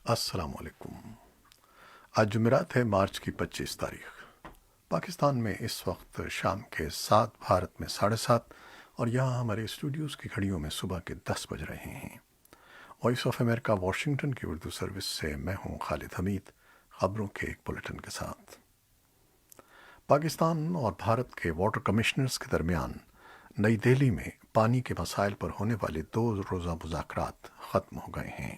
السلام علیکم۔ آج جمعرات ہے، مارچ کی 25 تاریخ۔ پاکستان میں اس وقت شام کے 7، بھارت میں 7:30، اور یہاں ہمارے اسٹوڈیوز کی گھڑیوں میں صبح کے 10 بج رہے ہیں۔ وائس آف امریکہ واشنگٹن کی اردو سروس سے میں ہوں خالد حمید، خبروں کے ایک بلٹن کے ساتھ۔ پاکستان اور بھارت کے واٹر کمشنرز کے درمیان نئی دہلی میں پانی کے مسائل پر ہونے والے 2 روزہ مذاکرات ختم ہو گئے ہیں۔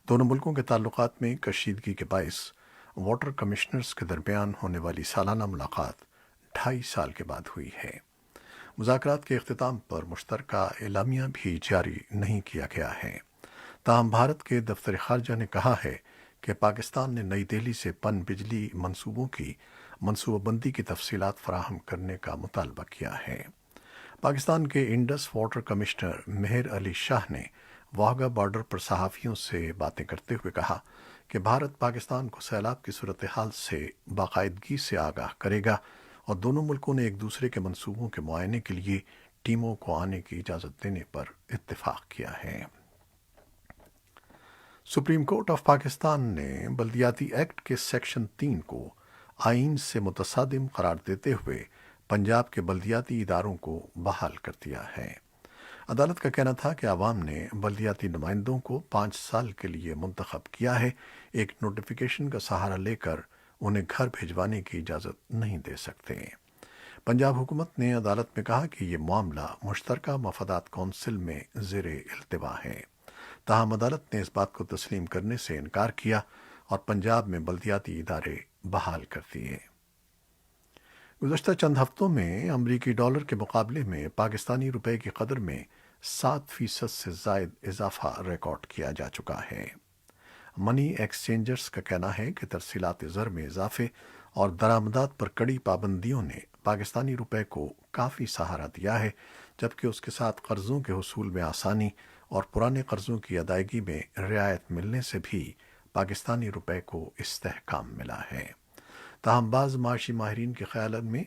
دونوں ملکوں کے تعلقات میں کشیدگی کے باعث واٹر کمشنرز کے درمیان ہونے والی سالانہ ملاقات 2.5 سال کے بعد ہوئی ہے۔ مذاکرات کے اختتام پر مشترکہ اعلامیہ بھی جاری نہیں کیا گیا ہے، تاہم بھارت کے دفتر خارجہ نے کہا ہے کہ پاکستان نے نئی دہلی سے پن بجلی منصوبوں کی منصوبہ بندی کی تفصیلات فراہم کرنے کا مطالبہ کیا ہے۔ پاکستان کے Indus water commissioner Mehr Ali Shah نے واہگہ بارڈر پر صحافیوں سے باتیں کرتے ہوئے کہا کہ بھارت پاکستان کو سیلاب کی صورتحال سے باقاعدگی سے آگاہ کرے گا، اور دونوں ملکوں نے ایک دوسرے کے منصوبوں کے معائنے کے لیے ٹیموں کو آنے کی اجازت دینے پر اتفاق کیا ہے۔ سپریم کورٹ آف پاکستان نے بلدیاتی ایکٹ کے سیکشن 3 کو آئین سے متصادم قرار دیتے ہوئے پنجاب کے بلدیاتی اداروں کو بحال کر دیا ہے۔ عدالت کا کہنا تھا کہ عوام نے بلدیاتی نمائندوں کو 5 سال کے لیے منتخب کیا ہے، ایک نوٹیفیکیشن کا سہارا لے کر انہیں گھر بھیجوانے کی اجازت نہیں دے سکتے۔ پنجاب حکومت نے عدالت میں کہا کہ یہ معاملہ مشترکہ مفادات کونسل میں زیر التوا ہے، تاہم عدالت نے اس بات کو تسلیم کرنے سے انکار کیا اور پنجاب میں بلدیاتی ادارے بحال کر دیے۔ گزشتہ چند ہفتوں میں امریکی ڈالر کے مقابلے میں پاکستانی روپے کی قدر میں 7% سے زائد اضافہ ریکارڈ کیا جا چکا ہے۔ منی ایکسچینجرز کا کہنا ہے کہ ترسیلات زر میں اضافے اور درآمدات پر کڑی پابندیوں نے پاکستانی روپے کو کافی سہارا دیا ہے، جبکہ اس کے ساتھ قرضوں کے حصول میں آسانی اور پرانے قرضوں کی ادائیگی میں رعایت ملنے سے بھی پاکستانی روپے کو استحکام ملا ہے۔ تاہم بعض معاشی ماہرین کے خیال میں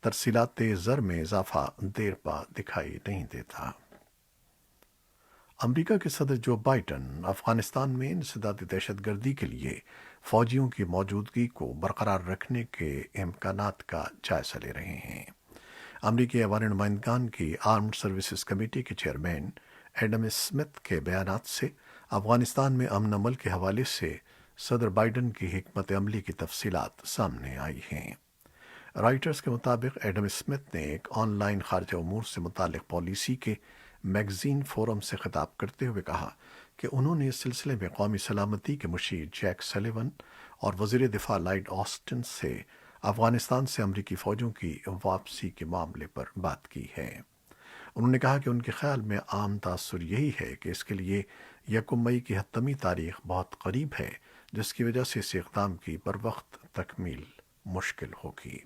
ترسیلات زر میں اضافہ دیر پا دکھائی نہیں دیتا۔ امریکہ کے صدر جو بائیڈن افغانستان میں انسداد دہشت گردی کے لیے فوجیوں کی موجودگی کو برقرار رکھنے کے امکانات کا جائزہ لے رہے ہیں۔ امریکی ایوان نمائندگان کی آرمڈ سروسز کمیٹی کے چیئرمین ایڈم اسمتھ کے بیانات سے افغانستان میں امن عمل کے حوالے سے صدر بائیڈن کی حکمت عملی کی تفصیلات سامنے آئی ہیں۔ رائٹرز کے مطابق ایڈم اسمتھ نے ایک آن لائن خارجہ امور سے متعلق پالیسی کے میگزین فورم سے خطاب کرتے ہوئے کہا کہ انہوں نے اس سلسلے میں قومی سلامتی کے مشیر جیک سلیون اور وزیر دفاع لائیڈ آسٹن سے افغانستان سے امریکی فوجوں کی واپسی کے معاملے پر بات کی ہے۔ انہوں نے کہا کہ ان کے خیال میں عام تاثر یہی ہے کہ اس کے لیے 1 مئی کی حتمی تاریخ بہت قریب ہے، جس کی وجہ سے اس اقدام کی بروقت تکمیل مشکل ہوگی۔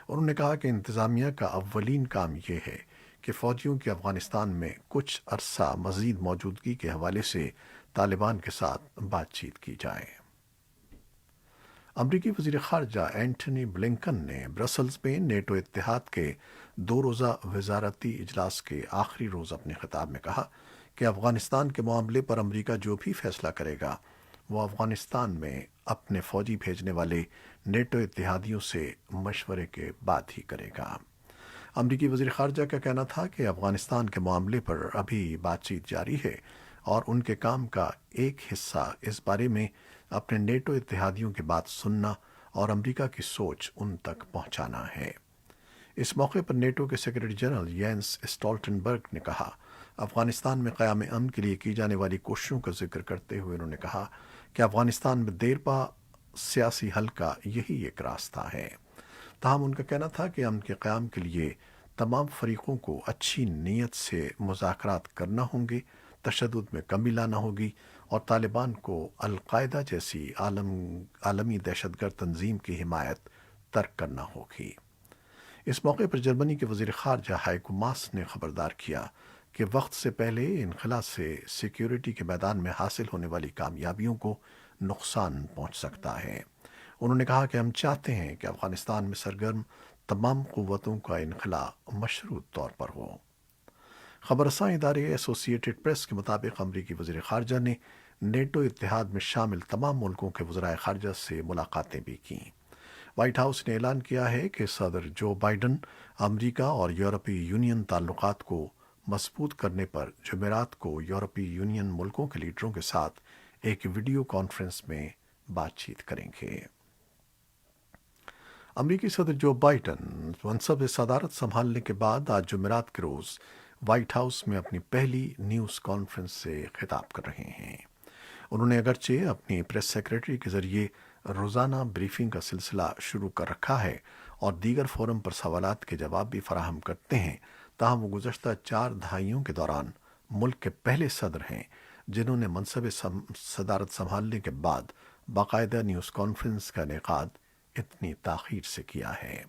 انہوں نے کہا کہ انتظامیہ کا اولین کام یہ ہے کہ فوجیوں کی افغانستان میں کچھ عرصہ مزید موجودگی کے حوالے سے طالبان کے ساتھ بات چیت کی جائے۔ امریکی وزیر خارجہ اینٹنی بلنکن نے برسلز میں نیٹو اتحاد کے 2 روزہ وزارتی اجلاس کے آخری روز اپنے خطاب میں کہا کہ افغانستان کے معاملے پر امریکہ جو بھی فیصلہ کرے گا وہ افغانستان میں اپنے فوجی بھیجنے والے نیٹو اتحادیوں سے مشورے کے بعد ہی کرے گا۔ امریکی وزیر خارجہ کا کہنا تھا کہ افغانستان کے معاملے پر ابھی بات چیت جاری ہے، اور ان کے کام کا ایک حصہ اس بارے میں اپنے نیٹو اتحادیوں کی بات سننا اور امریکہ کی سوچ ان تک پہنچانا ہے۔ اس موقع پر نیٹو کے سیکرٹری جنرل یینس اسٹولٹنبرگ نے کہا، افغانستان میں قیام امن کے لیے کی جانے والی کوششوں کا ذکر کرتے ہوئے انہوں نے کہا کہ افغانستان میں دیرپا سیاسی حل کا یہی ایک راستہ ہے۔ تاہم ان کا کہنا تھا کہ امن کے قیام کے لیے تمام فریقوں کو اچھی نیت سے مذاکرات کرنا ہوں گے، تشدد میں کمی لانا ہوگی، اور طالبان کو القاعدہ جیسی عالمی دہشت گرد تنظیم کی حمایت ترک کرنا ہوگی۔ اس موقع پر جرمنی کے وزیر خارجہ ہائیکو ماس نے خبردار کیا کہ وقت سے پہلے انخلا سے سیکیورٹی کے میدان میں حاصل ہونے والی کامیابیوں کو نقصان پہنچ سکتا ہے۔ انہوں نے کہا کہ ہم چاہتے ہیں کہ افغانستان میں سرگرم تمام قوتوں کا انخلا مشروط طور پر ہو۔ خبر رساں ادارے ایسوسی ایٹڈ پریس کے مطابق امریکی وزیر خارجہ نے नेटो इत्तेहाद में शामिल तमाम मुल्कों के वज़राए ख़ारजा से मुलाकातें भी कीं। व्हाइट हाउस ने ऐलान किया है कि सदर जो बाइडन अमेरिका और यूरोपीय यूनियन ताल्लुकात को मजबूत करने पर जुमेरात को यूरोपीय यूनियन मुल्कों के लीडरों के साथ एक वीडियो कॉन्फ्रेंस में बातचीत करेंगे। अमरीकी सदर जो बाइडन मनसब सदारत संभालने के बाद आज जुमेरात के रोज़ व्हाइट हाउस में अपनी पहली न्यूज़ कॉन्फ्रेंस से खिताब कर रहे हैं। उन्होंने अगरचे अपनी प्रेस सेक्रेटरी के जरिए रोज़ाना ब्रीफिंग का सिलसिला शुरू कर रखा है और दीगर फोरम पर सवालात के जवाब भी फराहम करते हैं, ताहम वो गुज़श्ता 4 दहाइयों के दौरान मुल्क के पहले सदर हैं जिन्होंने मनसब सदारत संभालने के बाद बाकायदा न्यूज़ कॉन्फ्रेंस का इनेकाद इतनी ताख़ीर से किया है।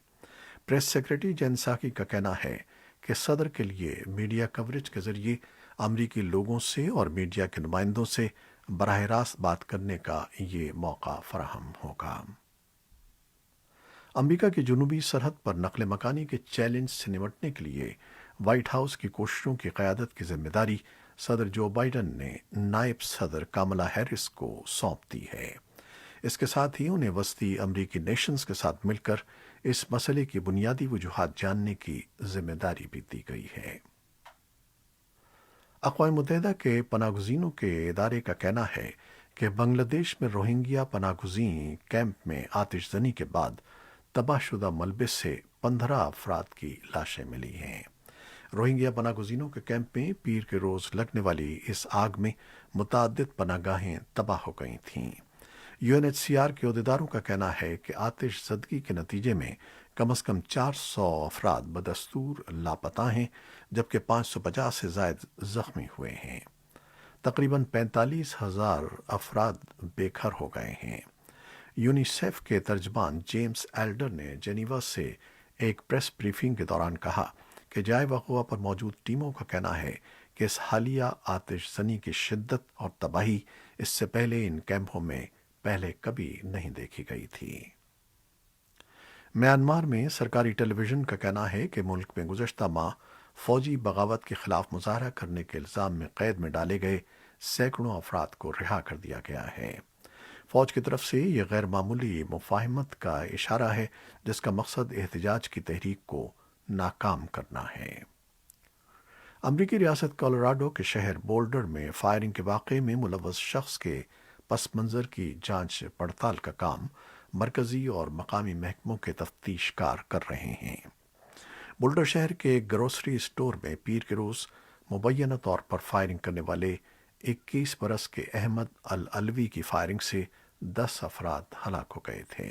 प्रेस सेक्रेटरी जेन साकी का कहना है कि सदर के लिए मीडिया कवरेज के जरिए अमरीकी लोगों से और मीडिया के नुमाइंदों से बराह रास्त बात करने का ये मौका फराहम होगा। अमरीका की जुनूबी सरहद पर नकल मकानी के चैलेंज से निपटने के लिए व्हाइट हाउस की कोशिशों की क़यादत की जिम्मेदारी सदर जो बाइडन ने नायब सदर कामला हैरिस को सौंप दी है। इसके साथ ही उन्हें वस्ती अमरीकी नेशंस के साथ मिलकर इस मसले की बुनियादी वजूहात जानने की जिम्मेदारी भी दी गई है। अक़वाम मुत्तहिदा के पनाहगज़ीनों के इदारे का कहना है कि बांग्लादेश में रोहिंग्या पनाहगज़ीन कैंप में आतिशज़नी के बाद तबाहशुदा मलबे से 15 अफराद की लाशें मिली हैं। रोहिंग्या पनाहगज़ीनों के कैंप में पीर के रोज़ लगने वाली इस आग में मुतअद्दिद पनाहगाहें तबाह हो गई थीं। यूएनएचसीआर के अहदेदारों का कहना है कि आतिशज़दगी के नतीजे में कम अज़ कम 400 अफराद बदस्तूर लापता हैं, जबकि 550 से ज़ायद ज़ख्मी हुए हैं। तकरीबन 45,000 अफराद बेघर हो गए हैं। यूनिसेफ के तर्जमान जेम्स एल्डर ने जेनीवा से एक प्रेस ब्रीफिंग के दौरान कहा कि जाए वक़ुआ पर मौजूद टीमों का कहना है कि इस हालिया आतिशज़नी की शिद्दत और तबाही इससे पहले इन कैंपों में पहले कभी नहीं देखी गई थी। म्यांमार में सरकारी टेलीविज़न का कहना है कि मुल्क में गुज़श्ता माह फौजी बगावत के खिलाफ मुजाहरा करने के इल्ज़ाम में कैद में डाले गए सैकड़ों अफराद को रिहा कर दिया गया है। फौज की तरफ से यह गैर मामूली मुफाहमत का इशारा है जिसका मकसद एहतजाज की तहरीक को नाकाम करना है। अमरीकी रियासत कोलोराडो के शहर बोल्डर में फायरिंग के वाक़े में मुलव्वस शख्स के पस मंज़र की जांच पड़ताल का काम मरकज़ी और मकामी महकमों के तफ्तीशकार कर रहे हैं। बोल्डर शहर के एक ग्रोसरी स्टोर में पीर के रोज़ मुबैना तौर पर फायरिंग करने वाले 21 बरस के अहमद अल अलवी की फायरिंग से 10 अफराद हलाक हो गए थे।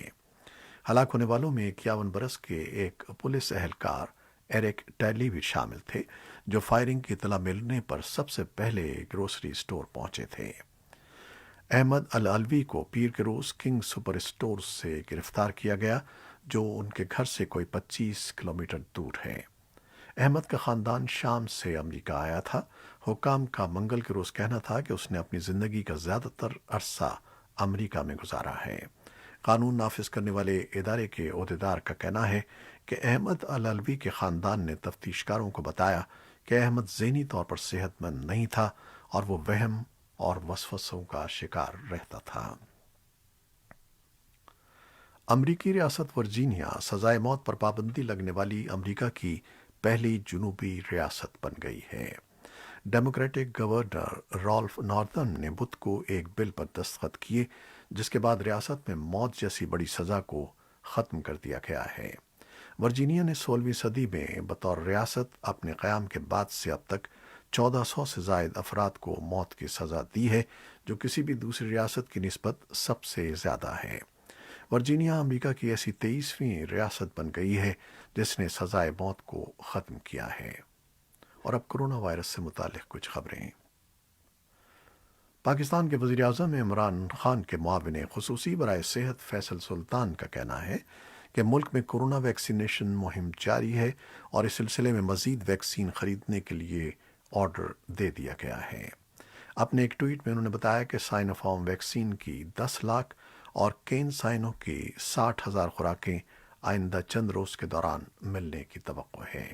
हलाक होने वालों में 51 बरस के एक पुलिस एहलकार एरिक टैली भी शामिल थे, जो फायरिंग की इतला मिलने पर सबसे पहले ग्रोसरी स्टोर पहुंचे थे। अहमद अल अलवी को पीर के रोज़ किंग सुपर स्टोर से गिरफ्तार किया गया, जो उनके घर से कोई 25 किलोमीटर दूर है। अहमद का ख़ानदान शाम से अमरीका आया था। हुकाम का मंगल के रोज़ कहना था कि उसने अपनी ज़िंदगी का ज़्यादातर अरसा अमरीका में गुजारा है। कानून नाफिज करने वाले इदारे के अहदेदार का कहना है कि अहमद अल अलवी के ख़ानदान ने तफ्तीशकारों को बताया कि अहमद ज़हनी तौर पर सेहतमंद नहीं था और वो वहम और वसवसों का शिकार रहता था। अमरीकी रियासत वर्जीनिया सजाए मौत पर पाबंदी लगने वाली अमरीका की पहली जुनूबी रियासत बन गई है। डेमोक्रेटिक गवर्नर रॉल्फ नॉर्दन ने बुध को एक बिल पर दस्तखत किए, जिसके बाद रियासत में मौत जैसी बड़ी सज़ा को ख़त्म कर दिया गया है। वर्जीनिया ने 16वीं सदी में बतौर रियासत अपने क़याम के बाद से अब तक 1400 से ज़ायद अफराद को मौत की सज़ा दी है, जो किसी भी दूसरी रियासत की निस्बत सबसे ज़्यादा है। वर्जीनिया अमेरिका की ऐसी 23वीं रियासत बन गई है जिसने सज़ाए मौत को ख़त्म किया है। और अब कोरोना वायरस से मुतालिक कुछ खबरें। पाकिस्तान के वज़ीर आज़म इमरान खान के मुआविन ख़ुसूसी बराए सेहत फैसल सुल्तान का कहना है कि मुल्क में कोरोना वैक्सीनेशन मुहिम जारी है और इस सिलसिले में मज़ीद वैक्सीन ख़रीदने के लिए ऑर्डर दे दिया गया है। अपने एक ट्वीट में उन्होंने बताया कि साइनोफार्म वैक्सीन की 10 लाख और केन साइनो की 60,000 खुराकें आइंदा चंद रोज़ के दौरान मिलने की तवक्को है।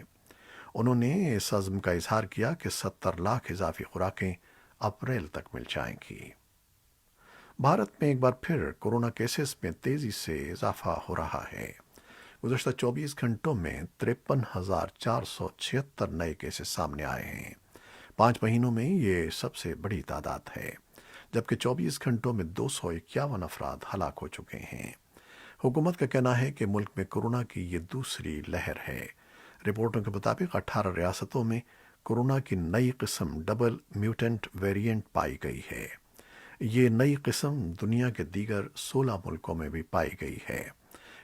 उन्होंने इस अज़्म का इजहार किया कि 70 लाख इजाफी खुराकें अप्रैल तक मिल जाएंगी। भारत में एक बार फिर कोरोना केसेस में तेजी से इजाफा हो रहा है। गुज़श्ता 24 घंटों में 53,476 नए केसेस सामने आए हैं। 5 महीनों में ये सबसे बड़ी तादाद है, जबकि 24 घंटों में 251 अफराद हलाक हो चुके हैं। हुकूमत का कहना है कि मुल्क में कोरोना की ये दूसरी लहर है। रिपोर्टों के मुताबिक 18 रियासतों में कोरोना की नई किस्म डबल म्यूटेंट वेरिएंट पाई गई है। ये नई किस्म दुनिया के दीगर 16 मुल्कों में भी पाई गई है।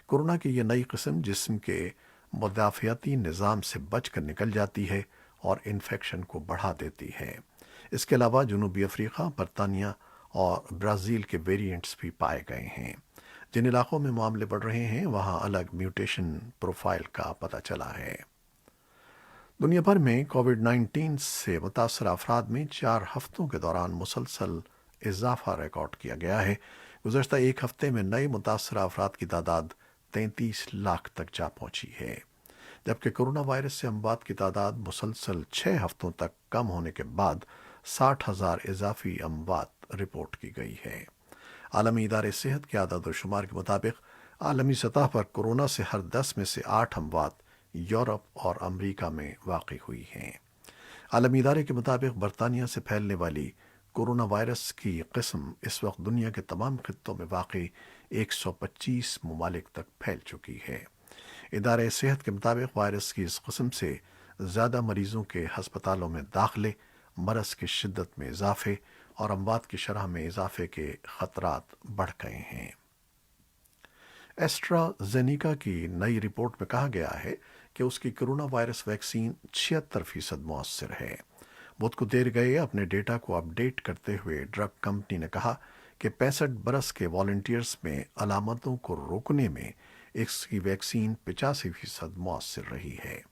कोरोना की ये नई किस्म जिस्म के मुदाफ़ियाती निज़ाम से बचकर निकल जाती है और इन्फेक्शन को बढ़ा देती है। इसके अलावा जनूबी अफ्रीका, बरतानिया और ब्राज़ील के वेरिएंट्स भी पाए गए हैं। जिन इलाकों में मामले बढ़ रहे हैं वहाँ अलग म्यूटेशन प्रोफाइल का पता चला है। दुनिया भर में कोविड-19 से मुतासर अफराद में 4 हफ्तों के दौरान मुसलसल इजाफा रिकॉर्ड किया गया है। गुज़श्ता एक हफ्ते में नए मुतासर अफराद की तादाद 33 लाख तक जा पहुंची है, जबकि कोरोना वायरस से अमवात की तादाद मुसलसल 6 हफ्तों तक कम होने के बाद 60,000 इजाफी अमवात रिपोर्ट की गई है। आलमी इदारे सेहत के आदाद शुमार के मुताबिक आलमी सतह पर कोरोना से हर 10 में से 8 अमवात यूरोप और अमरीका में वाक़ई हुई हैं। आलमी इदारे के मुताबिक बरतानिया से फैलने वाली कोरोना वायरस की किस्म इस वक्त दुनिया के तमाम खित्तों में वाक़ई 125 ममालिक तक फैल चुकी है। इदारे सेहत के मुताबिक वायरस की इस किस्म से ज़्यादा मरीजों के हस्पतालों में दाखिले, मरज़ की शिद्दत में इजाफे और अमवात की शरह में इजाफे के ख़तरात बढ़ गए हैं। एस्ट्राजेनिका की नई रिपोर्ट में कहा गया है कि उसकी कोरोना वायरस वैक्सीन 76% मौसर है। बुध को देर गए अपने डेटा को अपडेट करते हुए ड्रग कंपनी ने कहा कि 65 बरस के वॉलंटियर्स में अलामतों को रोकने में इसकी वैक्सीन 85% मौसर रही है।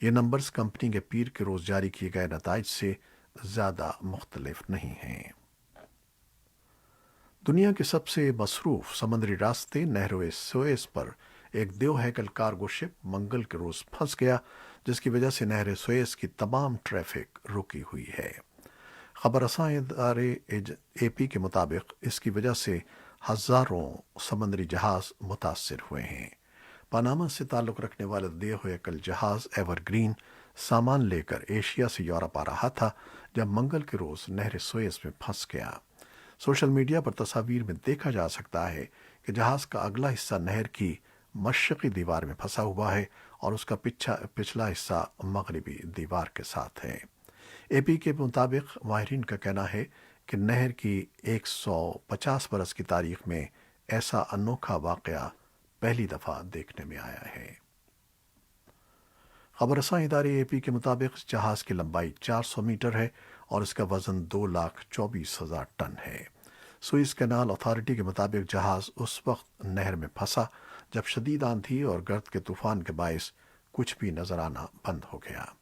ये नंबर्स कंपनी के पीर के रोज़ जारी किए गए नताइज से ज़्यादा मुख्तलिफ नहीं हैं। दुनिया के सबसे मसरूफ समुद्री रास्ते नहर सुएज़ पर एक देव हैकल कार्गो शिप मंगल के रोज़ फंस गया, जिसकी वजह से नहर सुएज़ की तमाम ट्रैफिक रुकी हुई है। खबरसां इदारे एपी के मुताबिक इसकी वजह से हज़ारों समुद्री जहाज़ मुतासर हुए हैं। पनामा से ताल्लुक़ रखने वाला देव हैकल जहाज़ एवरग्रीन सामान लेकर एशिया से यूरोप आ रहा था जब मंगल के रोज़ नहर सुएज़ में फंस गया। सोशल मीडिया पर तस्वीर में देखा जा सकता है कि जहाज़ का अगला हिस्सा नहर की मशरक़ी दीवार में फंसा हुआ है और उसका पिछला हिस्सा मगरिबी दीवार के साथ है। एपी के मुताबिक माहिरीन का कहना है कि नहर की 150 बरस की तारीख में ऐसा अनोखा वाक़या पहली दफ़ा देखने में आया है। खबरसां इदारे एपी के मुताबिक जहाज़ की लंबाई 400 मीटर है और इसका वज़न 2,24,000 टन है। सुइस कैनाल अथॉरिटी के मुताबिक जहाज़ उस वक्त नहर में फंसा जब शदीद आंधी और गर्द के तूफान के बायस कुछ भी नजर आना बंद हो गया।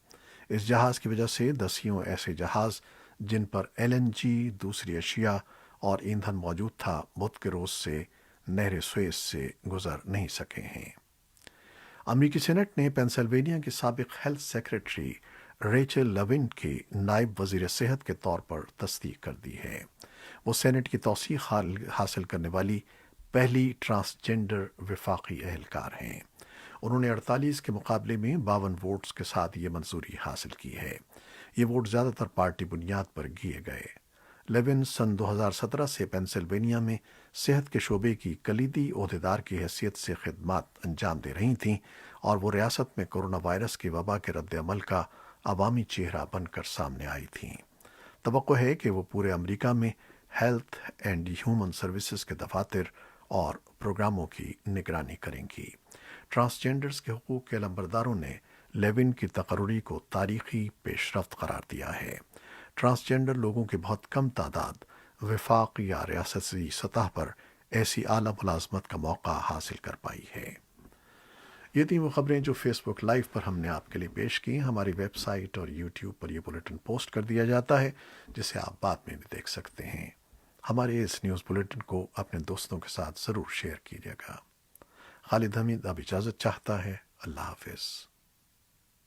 इस जहाज़ की वजह से दसियों ऐसे जहाज़ जिन पर एलएनजी, दूसरी अशिया और ईंधन मौजूद था, बुध के रोज़ से नहर सुएज़ से गुजर नहीं सके हैं। अमरीकी सेनेट ने पेंसिल्वेनिया की साबिक हेल्थ सेक्रेटरी रेचल लेविन की नायब वजीर सेहत के तौर पर तस्दीक कर दी है। वो सेनेट की तौसीक हासिल करने वाली पहली ट्रांसजेंडर वफाकी एहलकार हैं। उन्होंने 48 के मुकाबले में 52 वोट्स के साथ ये मंजूरी हासिल की है। ये वोट ज़्यादातर पार्टी बुनियाद पर किए गए। लेविन सन 2017 से पेंसिल्वेनिया में सेहत के शोबे की कलीदी ओहदेदार की हैसियत से खिदमात अंजाम दे रही थीं और वो रियासत में कोरोना वायरस की वबा के रद्द अमल का अवामी चेहरा बनकर सामने आई थीं। तवक्को है कि वो पूरे अमरीका में हेल्थ एंड ह्यूमन सर्विसेज के दफातर और प्रोग्रामों की निगरानी करेंगी। ट्रांसजेंडर्स के हुकूक के लंबरदारों ने लेविन की तकर्री को तारीखी पेशरफ्त करार दिया है। ट्रांसजेंडर लोगों की बहुत कम तादाद वफाक या रियासती सतह पर ऐसी आला मुलाजमत का मौका हासिल कर पाई है। ये थी वो खबरें जो फेसबुक लाइव पर हमने आपके लिए पेश की। हमारी वेबसाइट और यूट्यूब पर यह बुलेटिन पोस्ट कर दिया जाता है, जिसे आप बाद में भी देख सकते हैं। हमारे इस न्यूज़ बुलेटिन को अपने दोस्तों के साथ ज़रूर शेयर कीजिएगा। खालिद हमीद अब इजाज़त चाहता है। अल्लाह हाफिज़।